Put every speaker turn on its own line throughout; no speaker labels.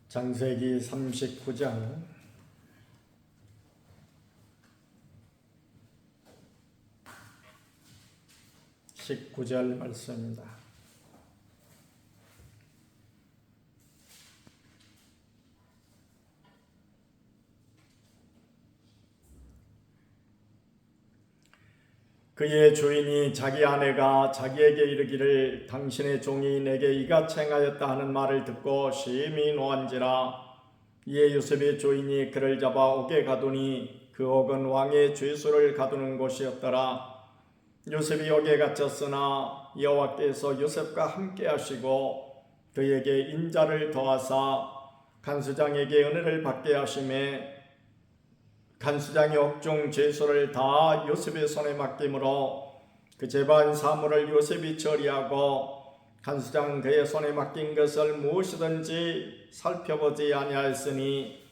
창세기 39장 19절 말씀입니다. 그의 주인이 자기 아내가 자기에게 이르기를 당신의 종이 내게 이같이 행하였다 하는 말을 듣고 심히 노한지라. 이에 요셉의 주인이 그를 잡아 옥에 가두니 그 옥은 왕의 죄수를 가두는 곳이었더라. 요셉이 옥에 갇혔으나 여호와께서 요셉과 함께 하시고 그에게 인자를 더하사 간수장에게 은혜를 받게 하심에 간수장이 옥중 죄수를 다 요셉의 손에 맡김으로 그 재반 사물을 요셉이 처리하고 간수장 그의 손에 맡긴 것을 무엇이든지 살펴보지 아니하였으니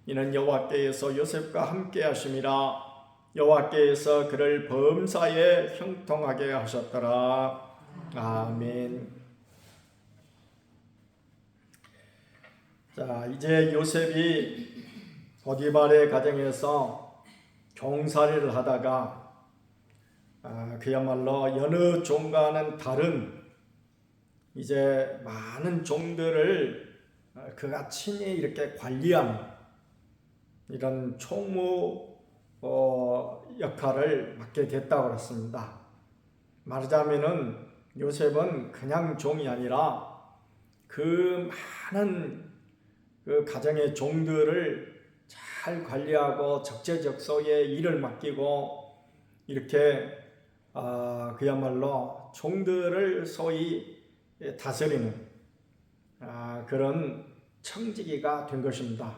이는 여호와께서 요셉과 함께 하심이라. 여호와께서 그를 범사에 형통하게 하셨더라. 아멘. 자, 이제 요셉이 보디발의 가정에서 종살이를 하다가 그야말로 여느 종과는 다른 이제 많은 종들을 그가 친히 이렇게 관리하는 이런 총무 역할을 맡게 됐다고 그랬습니다. 말하자면은 요셉은 그냥 종이 아니라 그 많은 그 가정의 종들을 잘 관리하고 적재적소에 일을 맡기고 이렇게 그야말로 종들을 소위 다스리는 그런 청지기가 된 것입니다.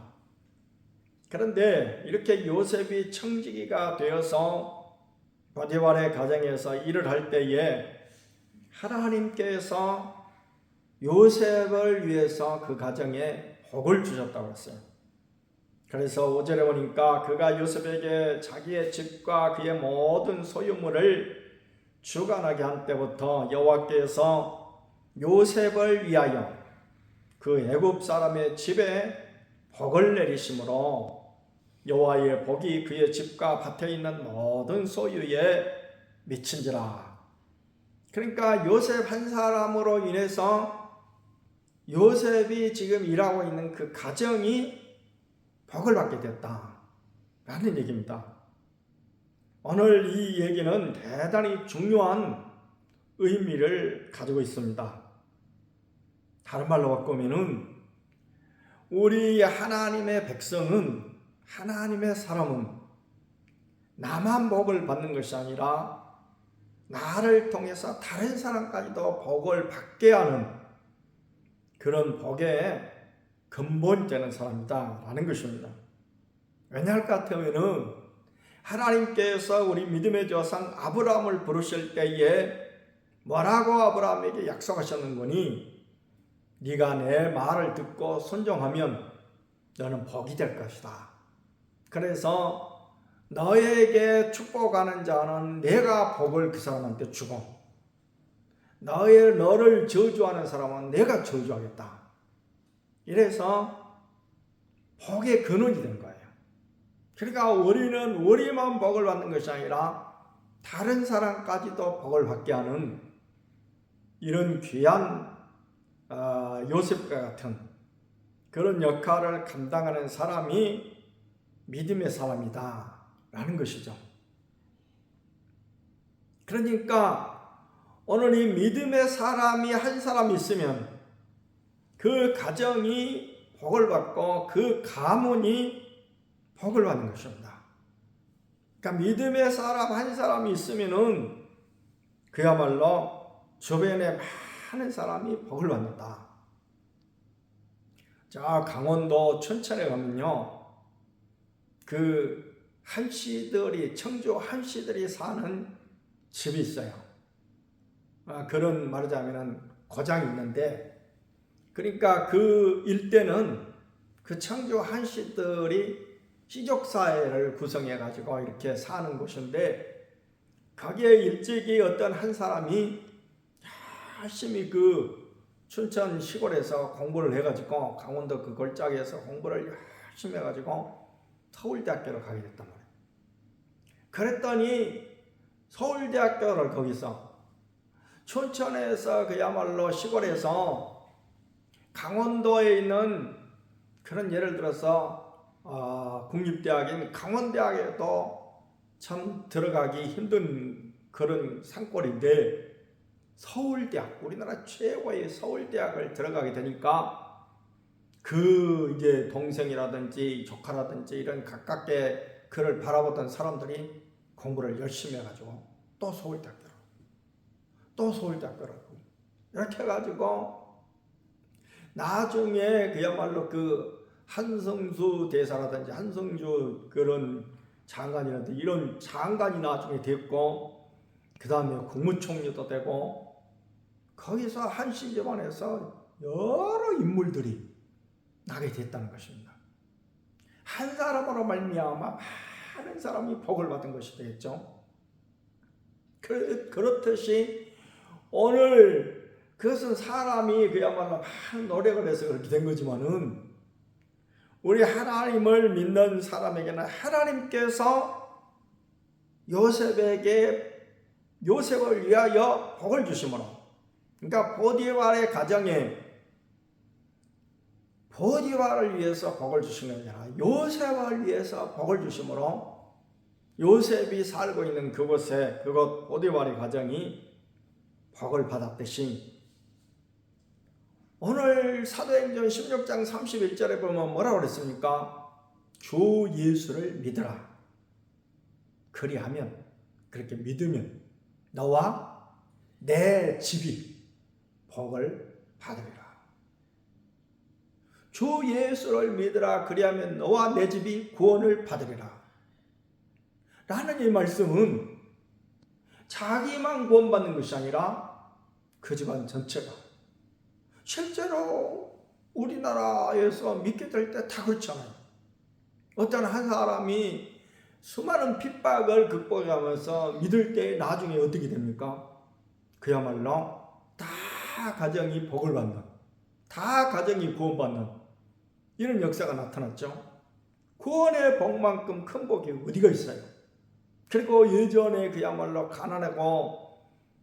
그런데 이렇게 요셉이 청지기가 되어서 보디발의 가정에서 일을 할 때에 하나님께서 요셉을 위해서 그 가정에 복을 주셨다고 했어요. 그래서 5절에 보니까 그가 요셉에게 자기의 집과 그의 모든 소유물을 주관하게 한 때부터 여호와께서 요셉을 위하여 그 애굽 사람의 집에 복을 내리심으로 여호와의 복이 그의 집과 밭에 있는 모든 소유에 미친지라. 그러니까 요셉 한 사람으로 인해서 요셉이 지금 일하고 있는 그 가정이 복을 받게 됐다라는 얘기입니다. 오늘 이 얘기는 대단히 중요한 의미를 가지고 있습니다. 다른 말로 바꾸면은 우리 하나님의 백성은, 하나님의 사람은 나만 복을 받는 것이 아니라 나를 통해서 다른 사람까지도 복을 받게 하는 그런 복의 근본되는 사람이다라는 것입니다. 왜냐할 것 같으면은 하나님께서 우리 믿음의 조상 아브라함을 부르실 때에 뭐라고 아브라함에게 약속하셨는 거니? 네가 내 말을 듣고 순종하면 너는 복이 될 것이다. 그래서 너에게 축복하는 자는 내가 복을 그 사람한테 주고 너를 저주하는 사람은 내가 저주하겠다. 이래서 복의 근원이 된 거예요. 그러니까 우리만 복을 받는 것이 아니라 다른 사람까지도 복을 받게 하는 이런 귀한 요셉과 같은 그런 역할을 감당하는 사람이 믿음의 사람이다 라는 것이죠. 그러니까 오늘 이 믿음의 사람이 한 사람 있으면 그 가정이 복을 받고 그 가문이 복을 받는 것입니다. 그러니까 믿음의 사람 한 사람이 있으면은 그야말로 주변에 많은 사람이 복을 받는다. 자, 강원도 춘천에 가면요, 그 한씨들이, 청주 한씨들이 사는 집이 있어요. 그런 말하자면은 고장이 있는데, 그러니까 그 일대는 그 청주 한씨들이 시족사회를 구성해 가지고 이렇게 사는 곳인데, 거기에 일찍이 어떤 한 사람이 열심히 그 춘천 시골에서 공부를 해가지고 강원도 그 골짜기에서 공부를 열심히 해가지고 서울대학교를 가게 됐단 말이에요. 그랬더니 서울대학교를 거기서 춘천에서 그야말로 시골에서 강원도에 있는 그런 예를 들어서 국립대학인 강원대학에도 참 들어가기 힘든 그런 산골인데 서울대학, 우리나라 최고의 서울대학을 들어가게 되니까 그 이제 동생이라든지 조카라든지 이런 가깝게 그를 바라보던 사람들이 공부를 열심히 해가지고 또 서울대학교로 이렇게 해가지고 나중에 그야말로 그 한성수 대사라든지 한성주 그런 장관이라든지 이런 장관이 나중에 됐고 그 다음에 국무총리도 되고 거기서 한신 집안에서 여러 인물들이 나게 됐다는 것입니다. 한 사람으로 말미암아 많은 사람이 복을 받은 것이 되겠죠. 그렇듯이 오늘 그것은 사람이 그야말로 많은 노력을 해서 그렇게 된 거지만은 우리 하나님을 믿는 사람에게는 하나님께서 요셉을 위하여 복을 주심으로, 그러니까 보디발의 가정에 보디발을 위해서 복을 주신 게 아니라 요셉을 위해서 복을 주심으로 요셉이 살고 있는 그곳 보디발의 가정이 복을 받았듯이 오늘 사도행전 16장 31절에 보면 뭐라고 그랬습니까? 주 예수를 믿으라. 그리하면, 그렇게 믿으면 너와 내 집이 복을 받으리라. 주 예수를 믿으라. 그리하면 너와 내 집이 구원을 받으리라. 라는 이 말씀은 자기만 구원받는 것이 아니라 그 집안 전체가, 실제로 우리나라에서 믿게 될 때 다 그렇잖아요. 어떤 한 사람이 수많은 핍박을 극복하면서 믿을 때 나중에 어떻게 됩니까? 그야말로 다 가정이 복을 받는, 다 가정이 구원받는 이런 역사가 나타났죠. 구원의 복만큼 큰 복이 어디가 있어요? 그리고 예전에 그야말로 가난하고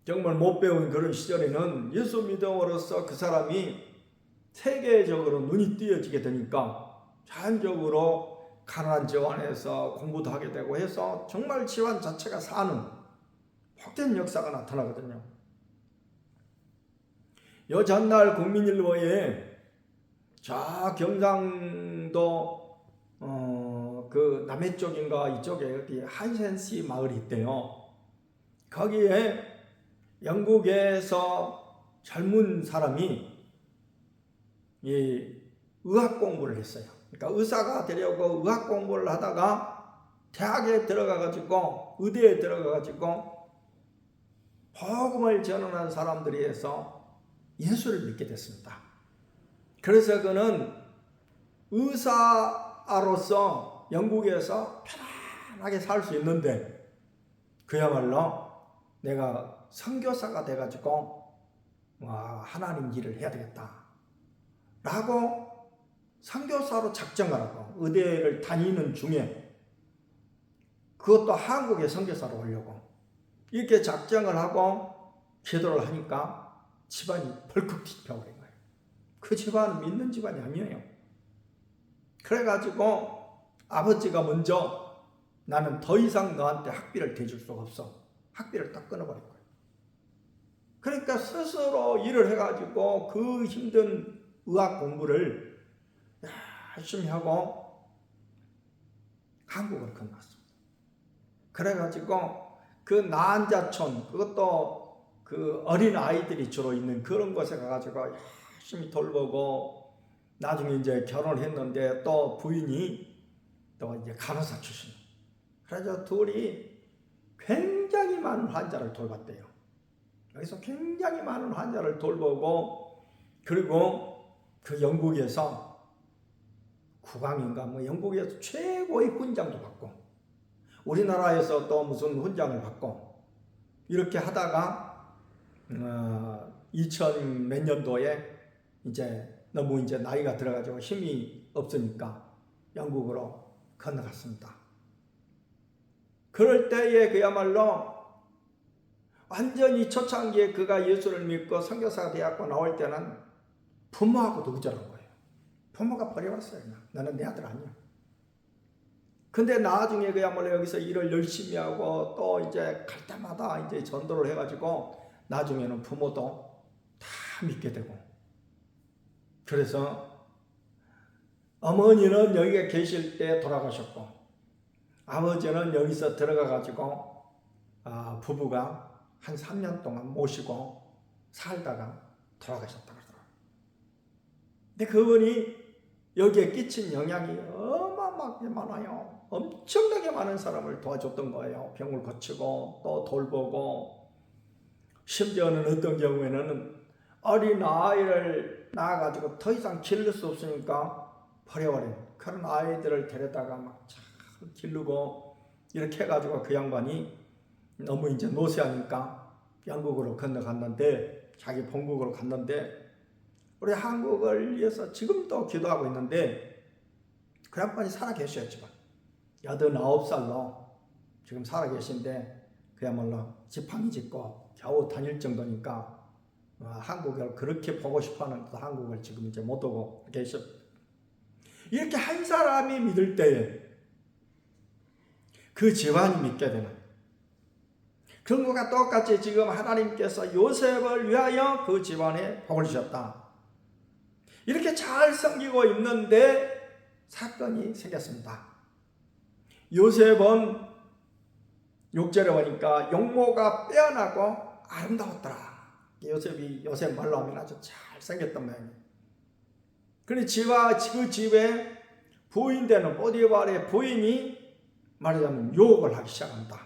정말 못 배운 그런 시절에는 예수 믿음으로써 그 사람이 세계적으로 눈이 띄어지게 되니까 자연적으로 가난한 집안에서 공부도 하게 되고 해서 정말 집안 자체가 사는 복된 역사가 나타나거든요. 요 전날 국민일보에 저 경상도 그 남해 쪽인가 이쪽에 어디 한센시 마을이 있대요. 거기에 영국에서 젊은 사람이 이 의학 공부를 했어요. 그러니까 의사가 되려고 의학 공부를 하다가 대학에 들어가가지고 의대에 들어가가지고 복음을 전하는 사람들이 해서 예수를 믿게 됐습니다. 그래서 그는 의사로서 영국에서 편안하게 살 수 있는데 그야말로 내가 선교사가 돼가지고 하나님 일을 해야 되겠다 라고 선교사로 작정을 하고 의대를 다니는 중에 그것도 한국에 선교사로 오려고 이렇게 작정을 하고 기도를 하니까 집안이 벌컥 뒤집혀버린 거예요. 그 집안은 믿는 집안이 아니에요. 그래가지고 아버지가 먼저 나는 더 이상 너한테 학비를 대줄 수가 없어. 학비를 딱 끊어버린 거예요. 그러니까 스스로 일을 해가지고 그 힘든 의학 공부를 열심히 하고 한국으로 건넜습니다. 그래가지고 그 나한자촌, 그것도 그 어린 아이들이 주로 있는 그런 곳에 가가지고 열심히 돌보고 나중에 이제 결혼을 했는데 또 부인이 또 이제 간호사 출신. 그래서 둘이 굉장히 많은 환자를 돌봤대요. 여기서 굉장히 많은 환자를 돌보고 그리고 그 영국에서 국왕인가 영국에서 최고의 훈장도 받고 우리나라에서 또 무슨 훈장을 받고 이렇게 하다가 2000 몇 년도에 이제 너무 이제 나이가 들어가지고 힘이 없으니까 영국으로 건너갔습니다. 그럴 때에 그야말로 완전히 초창기에 그가 예수를 믿고 선교사가 되었고 나올 때는 부모하고도 의절한 거예요. 부모가 버려왔어요. 너는 내 아들 아니야. 근데 나중에 그야말로 여기서 일을 열심히 하고 또 이제 갈 때마다 이제 전도를 해가지고 나중에는 부모도 다 믿게 되고, 그래서 어머니는 여기에 계실 때 돌아가셨고 아버지는 여기서 들어가가지고 부부가 한 3년 동안 모시고 살다가 돌아가셨다고 하더라고요. 근데 그분이 여기에 끼친 영향이 어마어마하게 많아요. 엄청나게 많은 사람을 도와줬던 거예요. 병을 고치고 또 돌보고, 심지어는 어떤 경우에는 어린 아이를 낳아가지고 더 이상 기를 수 없으니까 버려버린 그런 아이들을 데려다가 막 잘 기르고 이렇게 해가지고 그 양반이 너무 이제 노쇠하니까 영국으로 건너갔는데, 자기 본국으로 갔는데, 우리 한국을 위해서 지금도 기도하고 있는데 그 양반이 살아 계셔요. 지금 89살로 지금 살아 계신데 그야말로 지팡이 짚고 겨우 다닐 정도니까 한국을 그렇게 보고 싶어하는데도 한국을 지금 이제 못 오고 계셔. 이렇게 한 사람이 믿을 때에 그 집안이 믿게 되는 그런 것과 똑같이 지금 하나님께서 요셉을 위하여 그 집안에 복을 주셨다. 이렇게 잘 섬기고 있는데 사건이 생겼습니다. 요셉은 6절에 보니까 용모가 빼어나고 아름다웠더라. 요셉 말로 하면 아주 잘생겼단 말이에요. 그런데 그 집에 부인 되는 보디발의 부인이 말하자면 유혹을 하기 시작합니다.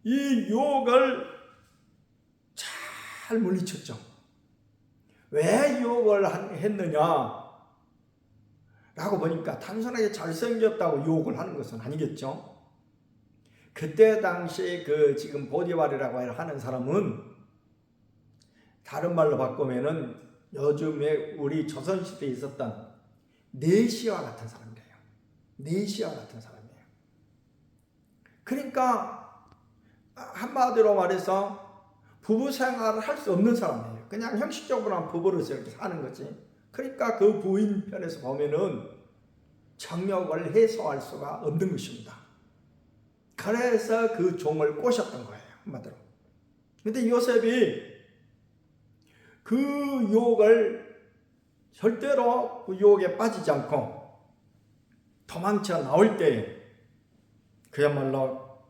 이 유혹을 잘 물리쳤죠. 왜 유혹을 했느냐 라고 보니까 단순하게 잘생겼다고 유혹을 하는 것은 아니겠죠. 그때 당시 그 지금 보디발이라고 하는 사람은 다른 말로 바꾸면은 요즘에 우리 조선시대에 있었던 내시와 같은 사람이에요. 내시와 같은 사람이에요. 그러니까 한마디로 말해서 부부 생활을 할 수 없는 사람이에요. 그냥 형식적으로만 부부로서 이렇게 사는 거지. 그러니까 그 부인 편에서 보면은 정욕을 해소할 수가 없는 것입니다. 그래서 그 종을 꼬셨던 거예요. 한마디로. 근데 요셉이 그 유혹을 절대로 그 유혹에 빠지지 않고 도망쳐 나올 때에 그야말로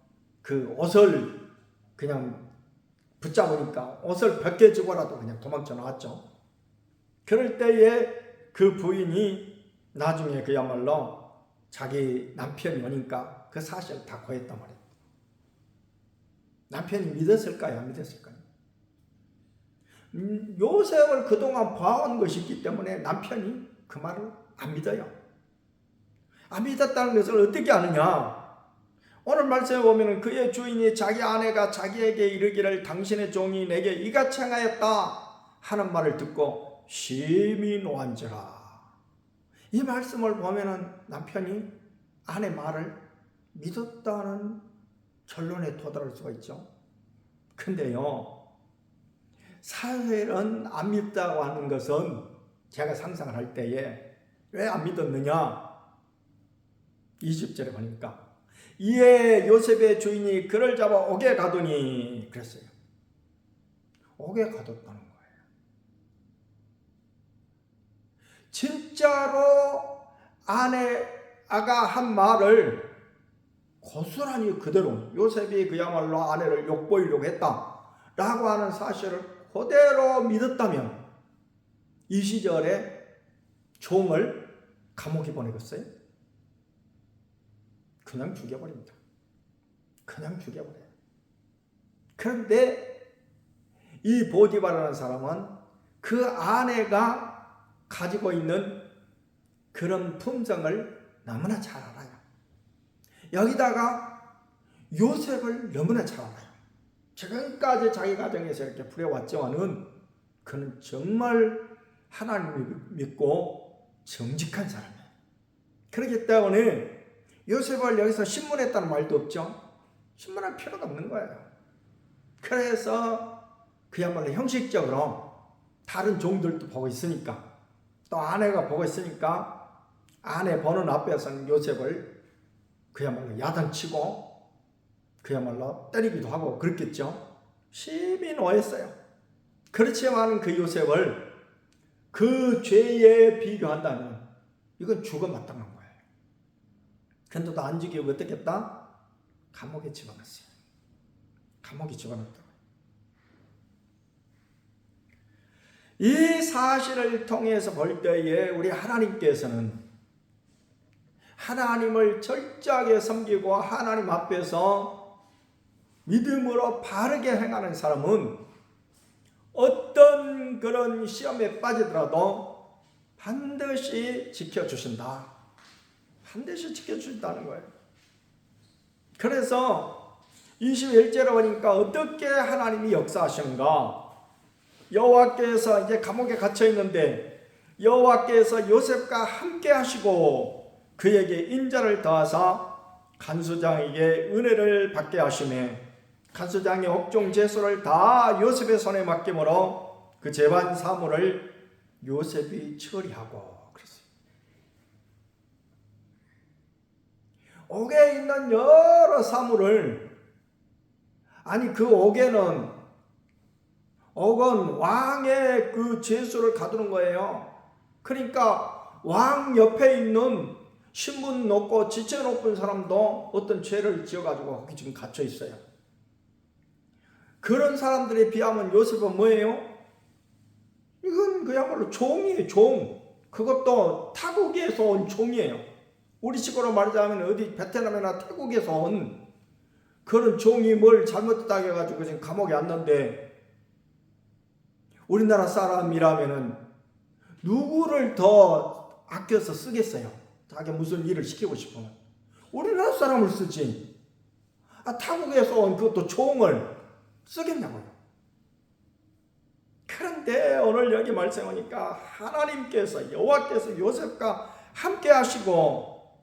그 옷을 그냥 붙잡으니까 옷을 벗겨주고라도 그냥 도망쳐 나왔죠. 그럴 때에 그 부인이 나중에 그야말로 자기 남편이 오니까 그 사실을 다 고했단 말이에요. 남편이 믿었을까요? 안 믿었을까요? 요셉을 그동안 봐온 것이 있기 때문에 남편이 그 말을 안 믿어요. 안 믿었다는 것을 어떻게 아느냐? 오늘 말씀에 보면 그의 주인이 자기 아내가 자기에게 이르기를 당신의 종이 내게 이같이 행하였다 하는 말을 듣고 심히 노한지라. 이 말씀을 보면 남편이 아내 말을 믿었다는 결론에 도달할 수가 있죠. 근데요, 사실은 안 믿다고 하는 것은 제가 상상을 할 때에 왜 안 믿었느냐? 20절에 보니까 이에 요셉의 주인이 그를 잡아 옥에 가두니 그랬어요. 옥에 가뒀다는 거예요. 진짜로 아내가 한 말을 고스란히 그대로 요셉이 그야말로 아내를 욕보이려고 했다라고 하는 사실을 그대로 믿었다면 이 시절에 종을 감옥에 보내겠어요? 그냥 죽여버립니다. 그냥 죽여버려요. 그런데 이 보디발이라는 사람은 그 아내가 가지고 있는 그런 품성을 너무나 잘 알아요. 여기다가 요셉을 너무나 잘 알아요. 지금까지 자기 가정에서 이렇게 풀어왔지만은 그는 정말 하나님을 믿고 정직한 사람이에요. 그렇기 때문에 요셉을 여기서 신문했다는 말도 없죠. 신문할 필요가 없는 거예요. 그래서 그야말로 형식적으로 다른 종들도 보고 있으니까, 또 아내가 보고 있으니까 아내 보는 앞에서는 요셉을 그야말로 야단치고 그야말로 때리기도 하고 그랬겠죠. 심히 노했어요. 그렇지만 그 요셉을 그 죄에 비교한다면 이건 죽어 마땅한 거예요. 그런데도 안 죽이고 어떻게 했다? 감옥에 집어넣었어요. 감옥에 집어넣었다고. 이 사실을 통해서 볼 때에 우리 하나님께서는 하나님을 철저하게 섬기고 하나님 앞에서 믿음으로 바르게 행하는 사람은 어떤 그런 시험에 빠지더라도 반드시 지켜주신다. 반드시 지켜주신다는 거예요. 그래서 21절에 보니까 어떻게 하나님이 역사하시는가? 여호와께서 이제 감옥에 갇혀 있는데 여호와께서 요셉과 함께 하시고 그에게 인자를 더하사 간수장에게 은혜를 받게 하시매 간수장의 옥종 제소를 다 요셉의 손에 맡김으로 그 재반 사물을 요셉이 처리하고 그랬어요. 옥에 있는 여러 사물을, 아니 그 옥은 왕의 그 제수를 가두는 거예요. 그러니까 왕 옆에 있는 신분 높고 지체 높은 사람도 어떤 죄를 지어가지고 거기 지금 갇혀 있어요. 그런 사람들에 비하면 요셉은 뭐예요? 이건 그야말로 종이에요, 종. 그것도 타국에서 온 종이에요. 우리식으로 말하자면 어디 베트남이나 태국에서 온 그런 종이 뭘 잘못했다고 해가지고 지금 감옥에 앉는데, 우리나라 사람이라면은 누구를 더 아껴서 쓰겠어요? 자기 무슨 일을 시키고 싶으면 우리나라 사람을 쓰지. 타국에서 온 그것도 종을 쓰겠냐고요. 그런데 오늘 여기 말씀하니까 하나님께서 여호와께서 요셉과 함께 하시고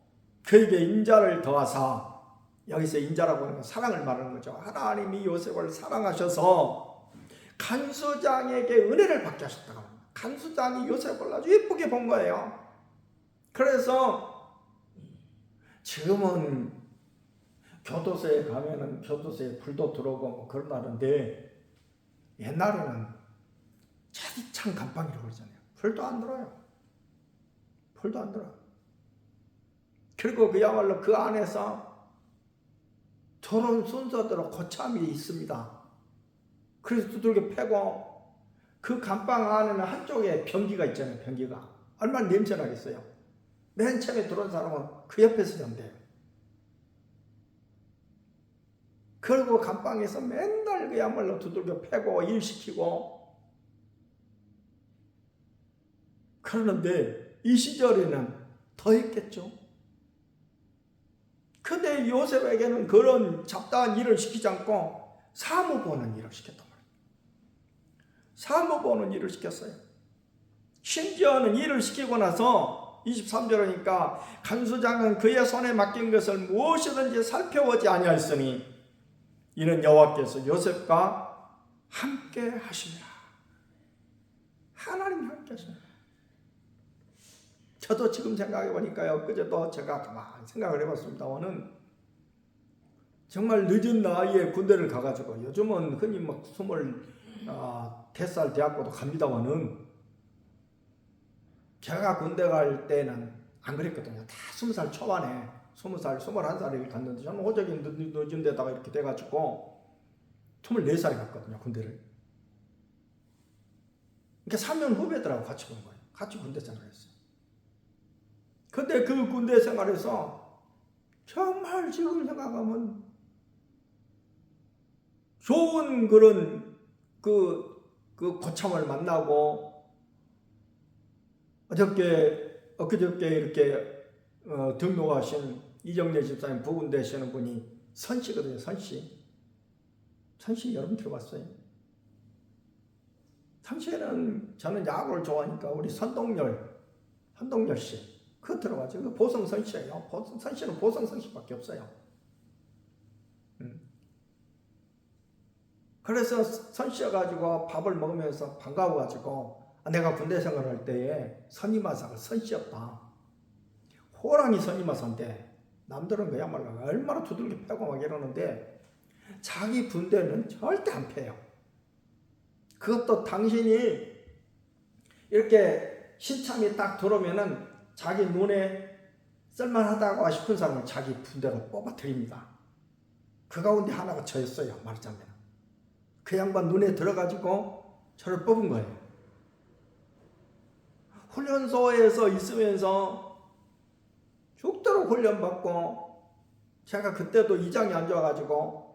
그에게 인자를 더하사, 여기서 인자라고 하는 건 사랑을 말하는 거죠. 하나님이 요셉을 사랑하셔서 간수장에게 은혜를 받게 하셨다고 합니다. 간수장이 요셉을 아주 예쁘게 본 거예요. 그래서 지금은 교도소에 가면은 교도소에 불도 들어오고 뭐 그런다는데, 옛날에는 차디찬 감방이라고 그러잖아요. 불도 안 들어요. 불도 안 들어. 그리고 그야말로 그 안에서 저런 순서대로 고참이 있습니다. 그래서 두들겨 패고, 그 감방 안에는 한쪽에 변기가 있잖아요. 변기가 얼마나 냄새나겠어요. 맨 처음에 들어온 사람은 그 옆에서 잔대요. 그리고 감방에서 맨날 그야말로 두들겨 패고 일시키고 그러는데, 이 시절에는 더 했겠죠. 근데 요셉에게는 그런 잡다한 일을 시키지 않고 사무 보는 일을 시켰단 말이에요. 사무 보는 일을 시켰어요. 심지어는 일을 시키고 나서 23절이니까 간수장은 그의 손에 맡긴 것을 무엇이든지 살펴보지 아니하였으니 이는 여호와께서 요셉과 함께 하시니라. 하나님이 함께 하시니라. 저도 지금 생각해 보니까요, 그제도 제가 가만히 생각을 해봤습니다만은, 정말 늦은 나이에 군대를 가가지고, 요즘은 흔히 막 20살 대학교도 갑니다만은, 제가 군대 갈 때는 안 그랬거든요. 다 20살 초반에 20살, 21살에 갔는데, 저는 호적이 늦은 데다가 이렇게 돼가지고 24살에 갔거든요, 군대를. 그러니까 3년 후배들하고 같이 간 거예요. 같이 군대 생활했어요. 근데 그 군대 생활에서 정말 지금 생각하면 좋은 그런 그 고참을 만나고, 엊그저께 이렇게 등록하신 이정래 집사님 부군 되시는 분이 선씨거든요. 선씨 여러분 들어봤어요? 당시에는 저는 야구를 좋아하니까 우리 선동열 씨 그거 들어가죠. 그 보성선 씨예요. 보성선 씨는 보성선 씨밖에 없어요. 그래서 선 씨여가지고 밥을 먹으면서 반가워가지고 내가 군대 생활할 때에 선임하사가 선 씨였다. 호랑이 선임하사인데 남들은 그야말로 얼마나 두들겨 패고 막 이러는데 자기 군대는 절대 안 패요. 그것도 당신이 이렇게 신참이 딱 들어오면은 자기 눈에 쓸만하다고 싶은 사람을 자기 군대로 뽑아들입니다. 그 가운데 하나가 저였어요. 말하자면 그 양반 눈에 들어가지고 저를 뽑은 거예요. 훈련소에서 있으면서 죽도록 훈련받고 제가 그때도 이장이 안 좋아가지고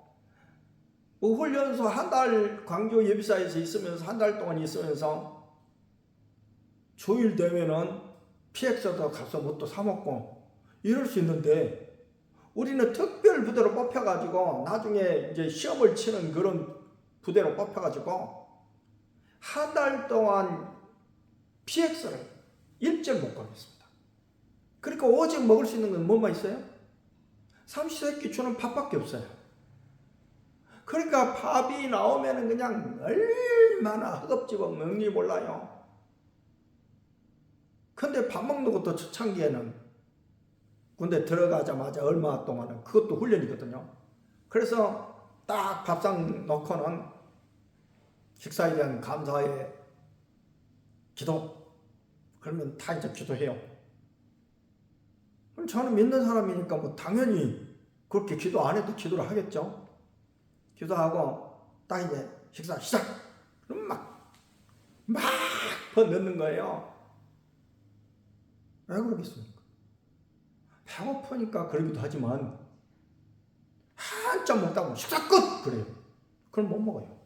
훈련소 한 달 광주 예비사에서 있으면서 한 달 동안 있으면서 주일 되면은 PX도 가서 뭣도 사 먹고 이럴 수 있는데 우리는 특별 부대로 뽑혀가지고 나중에 이제 시험을 치는 그런 부대로 뽑혀가지고 한 달 동안 PX를 일절 못 가겠습니다. 그러니까 오직 먹을 수 있는 건 뭐만 있어요? 삼시세끼 주는 밥밖에 없어요. 그러니까 밥이 나오면은 그냥 얼마나 허겁지겁 먹는지 몰라요. 근데 밥 먹는 것도 초창기에는 군대 들어가자마자 얼마 동안은 그것도 훈련이거든요. 그래서 딱 밥상 놓고는 식사에 대한 감사의 기도 그러면 다 이제 기도해요. 그럼 저는 믿는 사람이니까 뭐 당연히 그렇게 기도 안 해도 기도를 하겠죠. 기도하고 딱 이제 식사 시작. 그럼 막 넣는 거예요. 왜 그러겠습니까? 배고프니까 그러기도 하지만 한참 먹다 보면 식사 끝! 그래요. 그럼 못 먹어요.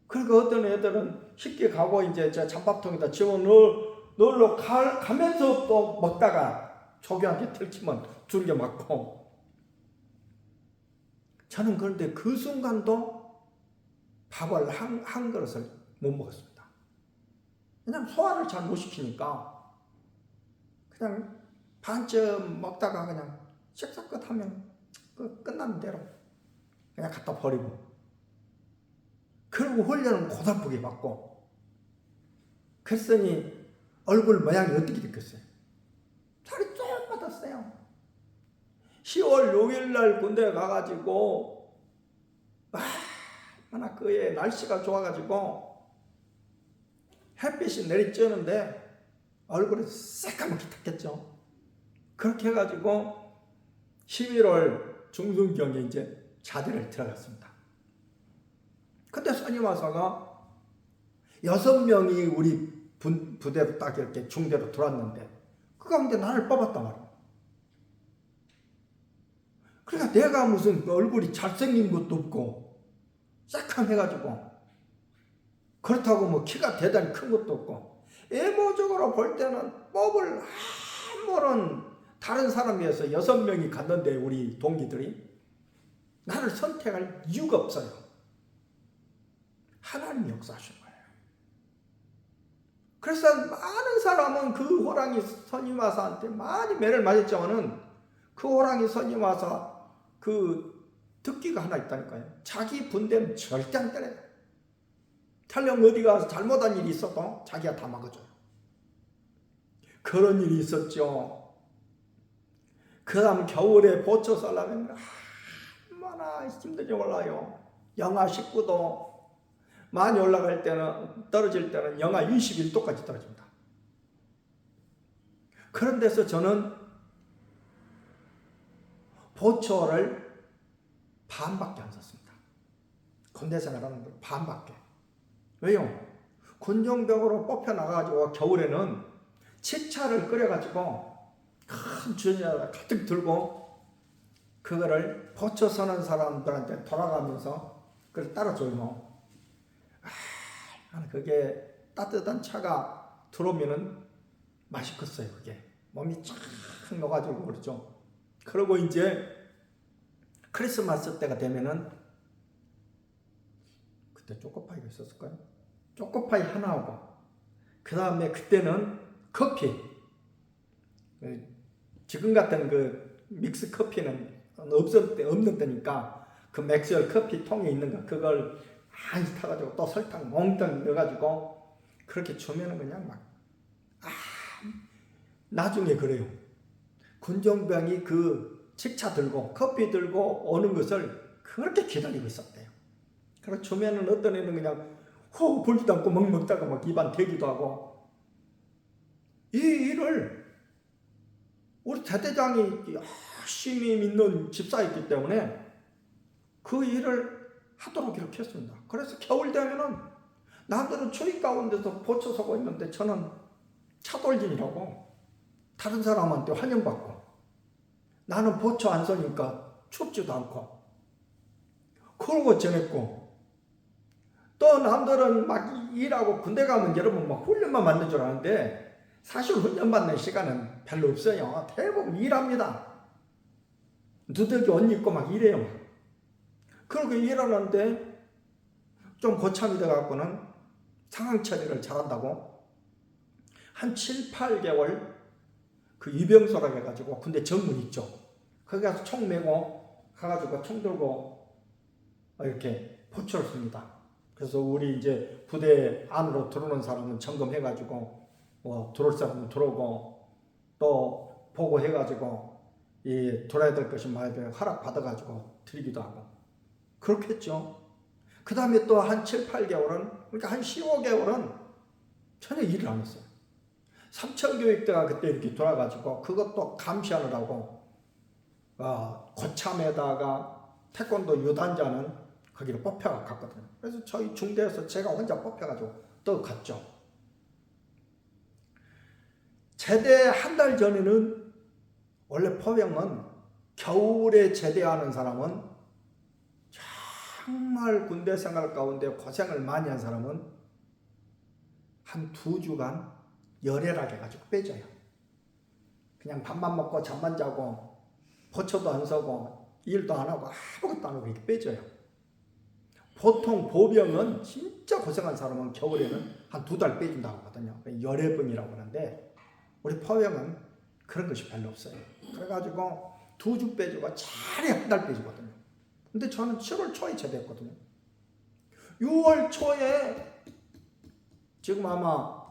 그러니까 어떤 애들은 쉽게 가고 이제 저 잠밥통에다 집어 넣으러 가면서 또 먹다가 조교한테 들키면 두들겨 맞고. 저는 그런데 그 순간도 밥을 한 그릇을 못 먹었습니다. 왜냐면 소화를 잘 못 시키니까 그냥 반쯤 먹다가 그냥 식사 끝 하면 끝나는 대로 그냥 갖다 버리고 그리고 훈련은 고달프게 받고 그랬더니 얼굴 모양이 어떻게 됐겠어요? 살이 쭉 빠졌어요. 10월 6일 날 군대에 가가지고 얼마나 그해 날씨가 좋아가지고 햇빛이 내리쬐는데 얼굴이 새까맣게 탔겠죠. 그렇게 해가지고 11월 중순경에 이제 자대를 들어갔습니다. 그때 선임하사가 6명이 우리 부대로 딱 이렇게 중대로 들어왔는데 그 가운데 나를 뽑았단 말이야. 그러니까 내가 무슨 얼굴이 잘생긴 것도 없고 새카매가지고 그렇다고 뭐 키가 대단히 큰 것도 없고 외모적으로 볼 때는 뽑을 아무런 다른 사람이어서 6명이 갔는데 우리 동기들이 나를 선택할 이유가 없어요. 하나님이 역사하신 거예요. 그래서 많은 사람은 그 호랑이 선임하사한테 많이 매를 맞았지만은 그 호랑이 선임하사 그 특기가 하나 있다니까요. 자기 분대는 절대 안 때려요. 탈령 어디 가서 잘못한 일이 있어도 자기가 다 막아줘요. 그런 일이 있었죠. 그 다음 겨울에 보초 썰라면 얼마나 힘들지 몰라요. 영하 19도 많이 올라갈 때는 떨어질 때는 영하 21도까지 떨어집니다. 그런 데서 저는 보초를 반밖에 안 썼습니다. 군대 생활하는 걸 반밖에. 왜요? 군종벽으로 뽑혀 나가가지고 겨울에는 치차를 끓여가지고 큰 주전자를 가득 들고 그거를 보초 서는 사람들한테 돌아가면서 그걸 따라줘요. 그게 따뜻한 차가 들어오면은 맛있겠어요. 그게 몸이 쫙 녹아지고 그렇죠. 그리고 이제 크리스마스 때가 되면은 그때 초코파이가 있었을까요?
초코파이 하나하고, 그 다음에 그때는 커피, 지금 같은 그 믹스 커피는 없는 때니까 그 맥스웰 커피 통에 있는 거 그걸 많이 타가지고 또 설탕 몽땅 넣어가지고 그렇게 주면은 그냥 막 나중에 그래요. 군종병이 그 직차 들고 커피 들고 오는 것을 그렇게 기다리고 있었대요. 그래서 주면은 어떤 애는 그냥 호 불지도 않고 먹다가 막 입안 대기도 하고, 이 일을 우리 대대장이 열심히 믿는 집사였기 때문에 그 일을 하도록 이렇게 했습니다. 그래서 겨울 되면은 남들은 추위 가운데서 보초 서고 있는데 저는 차돌진이라고 다른 사람한테 환영받고, 나는 보초 안 서니까 춥지도 않고 그러고 지냈고, 또 남들은 막 일하고 군대 가면 여러분 막 훈련만 받는 줄 아는데 사실 훈련 받는 시간은 별로 없어요. 대부분 일합니다. 누더기 옷 입고 막 일해요. 그러고 일하는데 좀 고참이 돼갖고는 상황 처리를 잘한다고 한 7, 8개월 그 이병소라고 해가지고 군대 정문 있죠. 거기 가서 총 메고 가가지고 총 들고 이렇게 포초를 씁니다. 그래서 우리 이제 부대 안으로 들어오는 사람은 점검해가지고 뭐 들어올 사람은 들어오고, 또 보고 해가지고 이 돌아야 될 것이 많이 허락 받아가지고 드리기도 하고 그렇게 했죠. 그 다음에 또 한 7, 8개월은, 그러니까 한 15개월은 전혀 일을 안 했어요. 삼천교육대가 그때 이렇게 돌아가지고 그것도 감시하느라고 고참에다가 태권도 유단자는 거기로 뽑혀가 갔거든요. 그래서 저희 중대에서 제가 혼자 뽑혀가지고 또 갔죠. 제대 한 달 전에는 원래 포병은 겨울에 제대하는 사람은, 정말 군대 생활 가운데 고생을 많이 한 사람은 한 2주간 열애락 해가지고 빼줘요. 그냥 밥만 먹고 잠만 자고 포초도 안 서고 일도 안 하고 아무것도 안 하고 이렇게 빼줘요. 보통 보병은 진짜 고생한 사람은 겨울에는 한 2달 빼준다고 하거든요. 열애병이라고 하는데 우리 포병은 그런 것이 별로 없어요. 그래가지고 2주 빼주고 차라리 한 달 빼주거든요. 근데 저는 7월 초에 제대했거든요. 6월 초에 지금 아마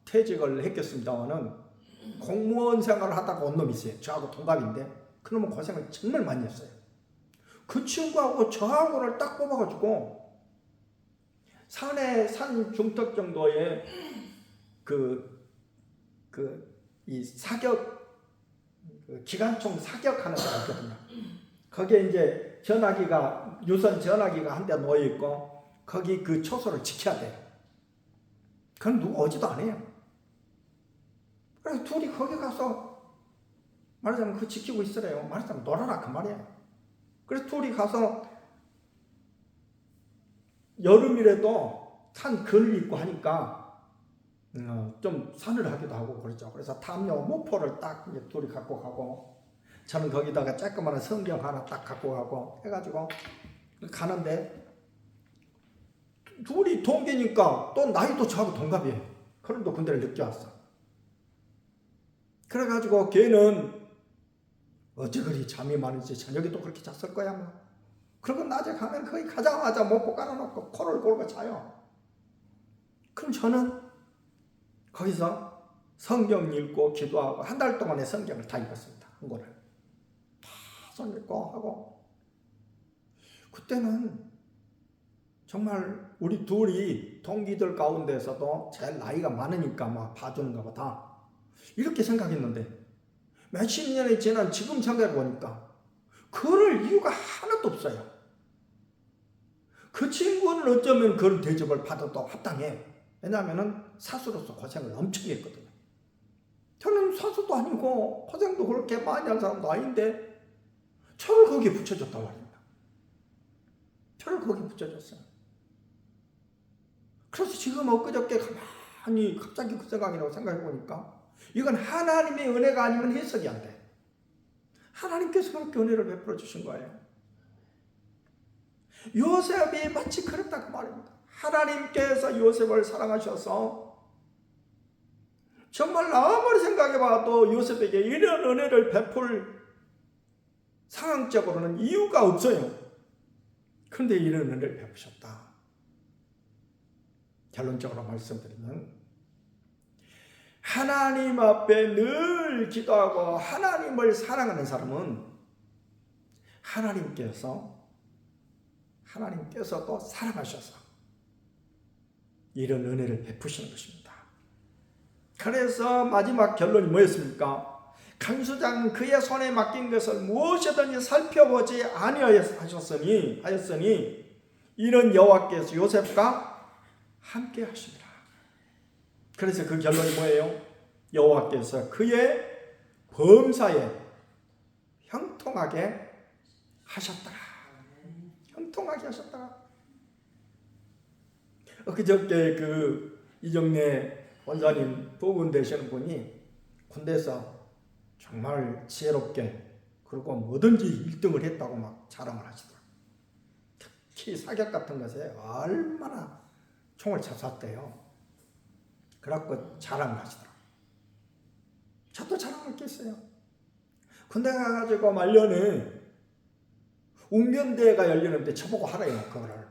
퇴직을 했겠습니다만은 공무원 생활을 하다가 온 놈이 있어요. 저하고 동갑인데 그 놈은 고생을 정말 많이 했어요. 그 친구하고 저하고를 딱 뽑아가지고 산에 산 중턱 정도의 이 사격, 기관총 사격하는 데가 있거든요. 거기에 이제 전화기가, 유선 전화기가 한 대 놓여있고 거기 그 초소를 지켜야 돼요. 그건 누구 오지도 안 해요. 그래서 둘이 거기 가서 말하자면 그 지키고 있으래요. 말하자면 놀아라 그 말이에요. 그래서 둘이 가서 여름이라도 산 그늘 있고 하니까 좀 산을 하기도 하고 그랬죠. 그래서 탐요 모포를 딱 이제 둘이 갖고 가고, 저는 거기다가 조그마한 성경 하나 딱 갖고 가고 해가지고 가는데, 둘이 동기니까 또 나이도 저하고 동갑이에요. 그런데 군대를 늦게 왔어. 그래가지고 걔는 어째 그리 잠이 많은지 저녁에도 그렇게 잤을 거야 뭐. 그리고 낮에 가면 거의 가자마자 모포 깔아놓고 코를 골고 자요. 그럼 저는 거기서 성경 읽고 기도하고 한 달 동안의 성경을 다 읽었습니다. 한 권을 다 손 읽고 하고, 그때는 정말 우리 둘이 동기들 가운데서도 제일 나이가 많으니까 막 봐주는가 보다 이렇게 생각했는데, 몇십 년이 지난 지금 생각해보니까 그럴 이유가 하나도 없어요. 그 친구는 어쩌면 그런 대접을 받아도 합당해. 왜냐하면 사수로서 고생을 엄청 했거든요. 저는 사수도 아니고 고생도 그렇게 많이 한 사람도 아닌데 저를 거기에 붙여줬단 말입니다. 저를 거기에 붙여줬어요. 그래서 지금 엊그저께 가만히 갑자기 그 생각이라고 생각해보니까 이건 하나님의 은혜가 아니면 해석이 안 돼. 하나님께서 그렇게 은혜를 베풀어 주신 거예요. 요셉이 마치 그랬다 그 말입니다. 하나님께서 요셉을 사랑하셔서 정말 아무리 생각해봐도 요셉에게 이런 은혜를 베풀 상황적으로는 이유가 없어요. 그런데 이런 은혜를 베푸셨다. 결론적으로 말씀드리면 하나님 앞에 늘 기도하고 하나님을 사랑하는 사람은 하나님께서도 사랑하셔서 이런 은혜를 베푸시는 것입니다. 그래서 마지막 결론이 뭐였습니까? 간수장은 그의 손에 맡긴 것을 무엇이든지 살펴보지 아니하였으니 이는 여호와께서 요셉과 함께 하시니라. 그래서 그 결론이 뭐예요? 여호와께서 그의 범사에 형통하게 하셨다. 형통하게 하셨다. 엊그저께 그 이정래 원사님 부분 되시는 분이 군대에서 정말 지혜롭게 그리고 뭐든지 1등을 했다고 막 자랑을 하시더라고요. 특히 사격 같은 것에 얼마나 총을 잘 쐈대요. 그래갖고 자랑을 하시더라고요. 저도 자랑할 게 있어요. 군대 가가지고 말년에 웅변대회가 열리는데 저보고 하래요. 그거를.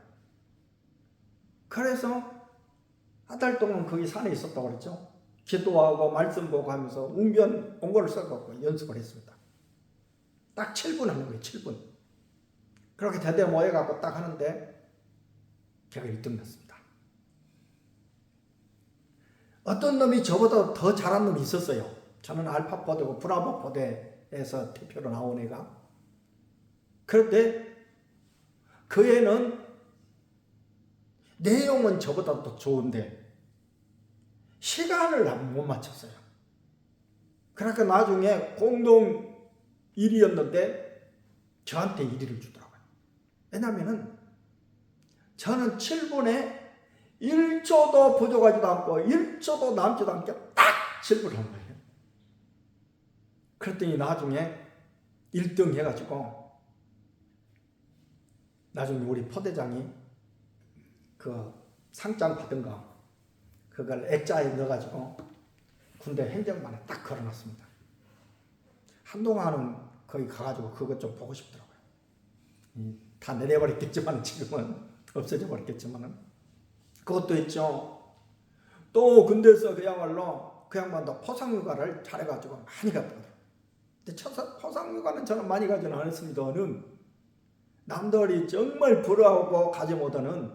그래서 한 달 동안 거기 산에 있었다고 그랬죠. 기도하고 말씀 보고 하면서 웅변 원고를 써갖고 연습을 했습니다. 딱 7분 하는 거예요. 7분. 그렇게 대대 모여갖고 딱 하는데 제가 1등 났습니다. 어떤 놈이 저보다 더 잘한 놈이 있었어요. 저는 알파 포대고 브라보 포대에서 대표로 나온 애가. 그런데 그 애는 내용은 저보다 더 좋은데 시간을 못 맞췄어요. 그러니까 나중에 공동 1위였는데 저한테 1위를 주더라고요. 왜냐하면 저는 7분에 1초도 부족하지도 않고 1초도 남지도 않게 딱 7분 한 거예요. 그랬더니 나중에 1등 해가지고 나중에 우리 포대장이 그 상장 받은 거 그걸 액자에 넣어가지고 군대 행정반에 딱 걸어놨습니다. 한동안은 거기 가가지고 그것 좀 보고 싶더라고요. 다 내려버렸겠지만 지금은 없어져 버렸겠지만은 그것도 있죠. 또 군대에서 그야말로 그 양반도 포상휴가를 잘해가지고 많이 갔거든요. 근데 포상휴가는 저는 많이 가지는 않았습니다는 남들이 정말 부러워하고 가지 못하는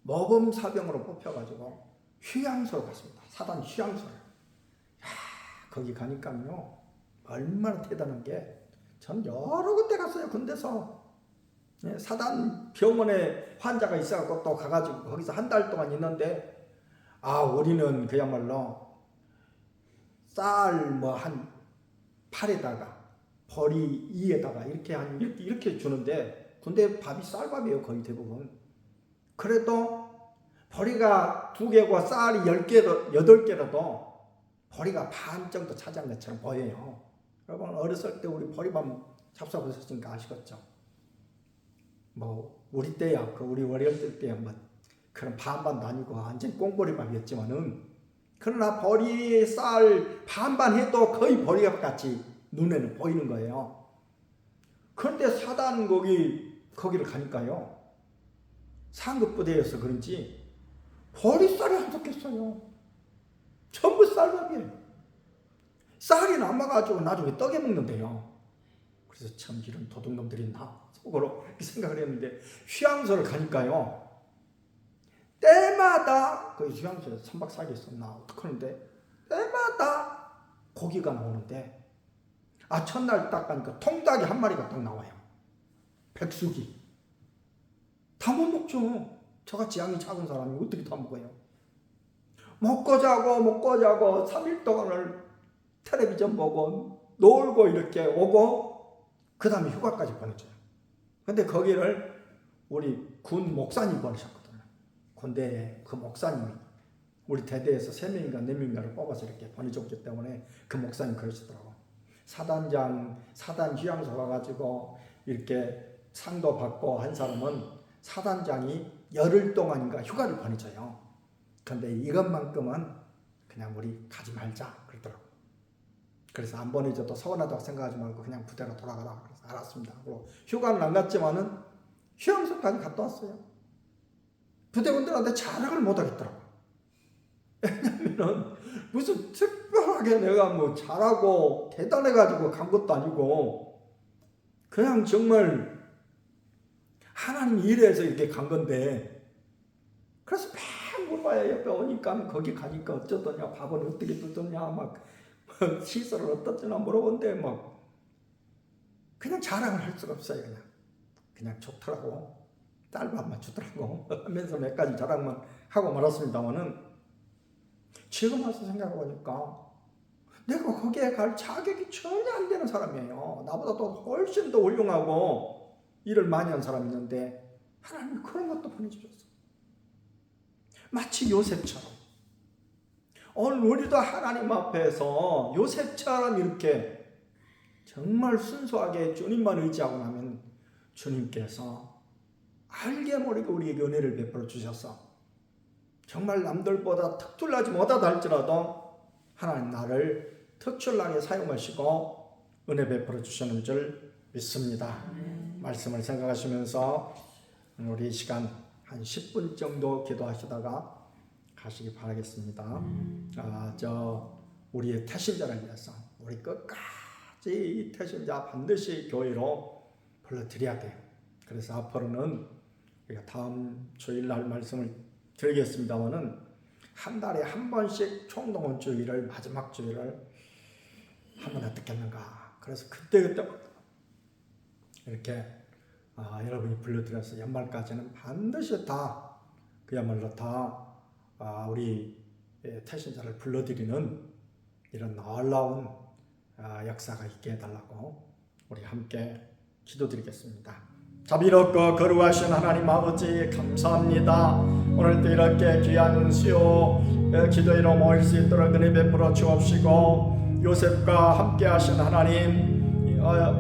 모범사병으로 뽑혀가지고 휴양소로 갔습니다. 사단 휴양소를. 거기 가니까요 얼마나 대단한 게 전 여러 군데 갔어요. 군대에서 사단 병원에 환자가 있어갖고 또 가가지고 거기서 한 달 동안 있는데 우리는 그야말로 쌀 뭐 한 팔에다가 보리 2에다가 이렇게 주는데 군대 밥이 쌀밥이에요. 거의 대부분. 그래도 보리가 2개고 쌀이 10개, 8개라도 보리가 반 정도 차지한 것처럼 보여요. 여러분 어렸을 때 우리 보리밥 잡숴보셨으니까 아시겠죠? 뭐 우리 때야 우리 어렸을 때야 뭐 그런 반반도 아니고 완전 꽁보리밥이었지만은 그러나 보리 쌀 반반 해도 거의 보리밥 같이 눈에는 보이는 거예요. 그런데 사단 거기를 가니까요 상급 부대여서 그런지 보리쌀이 안 섞였어요. 전부 쌀밥이에요. 쌀이 남아가지고 나중에 떡에 먹는데요. 그래서 참 이런 도둑놈들이 있나 속으로 이렇게 생각을 했는데 휴양소를 가니까요 때마다 그 휴양소에 3박 4일 있었나 어떡하는데 때마다 고기가 나오는데 첫날 딱 가니까 통닭이 한 마리가 딱 나와요. 백숙이. 다 못 먹죠. 저같이 양이 작은 사람이 어떻게 다 먹어요. 먹고 자고 3일 동안을 텔레비전 보고 놀고 이렇게 오고 그 다음에 휴가까지 보내줘요. 근데 거기를 우리 군 목사님 보내셨거든요. 군대에 그 목사님이 우리 대대에서 3명인가 4명인가를 뽑아서 이렇게 보내줬기 때문에 그 목사님 그러시더라고. 사단 휴양소 가가지고 이렇게 상도 받고 한 사람은 사단장이 열흘 동안인가 휴가를 보내줘요. 근데 이것만큼은 그냥 우리 가지 말자 그러더라고. 그래서 안 보내줘도 서운하다고 생각하지 말고 그냥 부대로 돌아가라. 그래서 알았습니다. 그리고 휴가는 안 갔지만은 휴양소까지 갔다 왔어요. 부대원들한테 자랑을 못 하겠더라고. 왜냐면은 무슨 특별하게 내가 뭐 잘하고 대단해가지고 간 것도 아니고 그냥 정말 하나님 일해서 이렇게 간 건데, 그래서 막 물어봐요. 옆에 오니까 거기 가니까 어쩌더냐, 밥은 어떻게 뜯었냐, 막 시설을 어떻더냐 물어본데 막 그냥 자랑을 할 수가 없어요. 그냥 좋더라고, 쌀밥만 주더라고 하면서 몇 가지 자랑만 하고 말았습니다만은, 지금 와서 생각해보니까 내가 거기에 갈 자격이 전혀 안 되는 사람이에요. 나보다 또 훨씬 더 훌륭하고 일을 많이 한 사람이 있는데 하나님이 그런 것도 보내주셨어. 마치 요셉처럼. 오늘 우리도 하나님 앞에서 요셉처럼 이렇게 정말 순수하게 주님만 의지하고 나면 주님께서 알게 모르게 우리에게 은혜를 베풀어 주셔서 정말 남들보다 특출나지 못하다 할지라도 하나님 나를 특출나게 사용하시고 은혜 베풀어 주시는 줄 믿습니다. 말씀을 생각하시면서 우리 시간 한 10분 정도 기도하시다가 가시기 바라겠습니다. 우리의 태신자를 위해서 우리 끝까지 이 태신자 반드시 교회로 불러드려야 돼요. 그래서 앞으로는 우리가 다음 주일날 말씀을 드리겠습니다만은 한 달에 한 번씩 총동원 주일을, 마지막 주일을 하면 어떻겠는가. 그래서 그때 이렇게 여러분이 불러드려서 연말까지는 반드시 다 그야말로 다 우리 태신자를 불러드리는 이런 놀라운 역사가 있게 해달라고 우리 함께 기도드리겠습니다. 자비롭고 거룩하신 하나님 아버지 감사합니다. 오늘도 이렇게 귀한 수요 기도회로 모일 수 있도록 은혜 베풀어 주옵시고, 요셉과 함께 하신 하나님,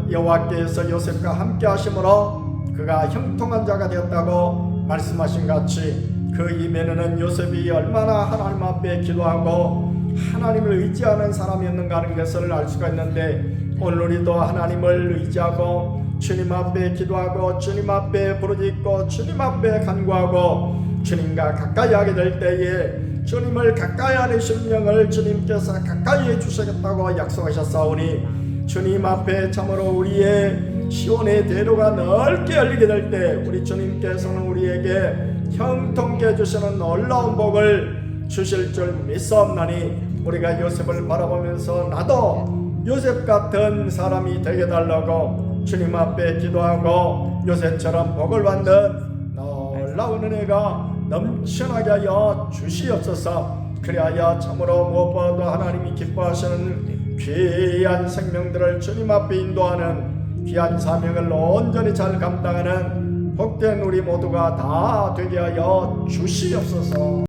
여호와께서 요셉과 함께 하심으로 그가 형통한 자가 되었다고 말씀하신 같이 그 이면에는 요셉이 얼마나 하나님 앞에 기도하고 하나님을 의지하는 사람이었는가 하는 것을 알 수가 있는데, 오늘 우리도 하나님을 의지하고 주님 앞에 기도하고 주님 앞에 부르짖고 주님 앞에 간구하고 주님과 가까이 하게 될 때에 주님을 가까이 하는 심령을 주님께서 가까이 해주시겠다고 약속하셨사오니, 주님 앞에 참으로 우리의 시온의 대로가 넓게 열리게 될 때 우리 주님께서는 우리에게 형통케 해주시는 놀라운 복을 주실 줄 믿사옵나니, 우리가 요셉을 바라보면서 나도 요셉 같은 사람이 되게 달라고 주님 앞에 기도하고 요셉처럼 복을 받는 놀라운 은혜가 넘쳐나게 하여 주시옵소서. 그리하여 참으로 무엇보다도 하나님이 기뻐하시는 귀한 생명들을 주님 앞에 인도하는 귀한 사명을 온전히 잘 감당하는 복된 우리 모두가 다 되게 하여 주시옵소서.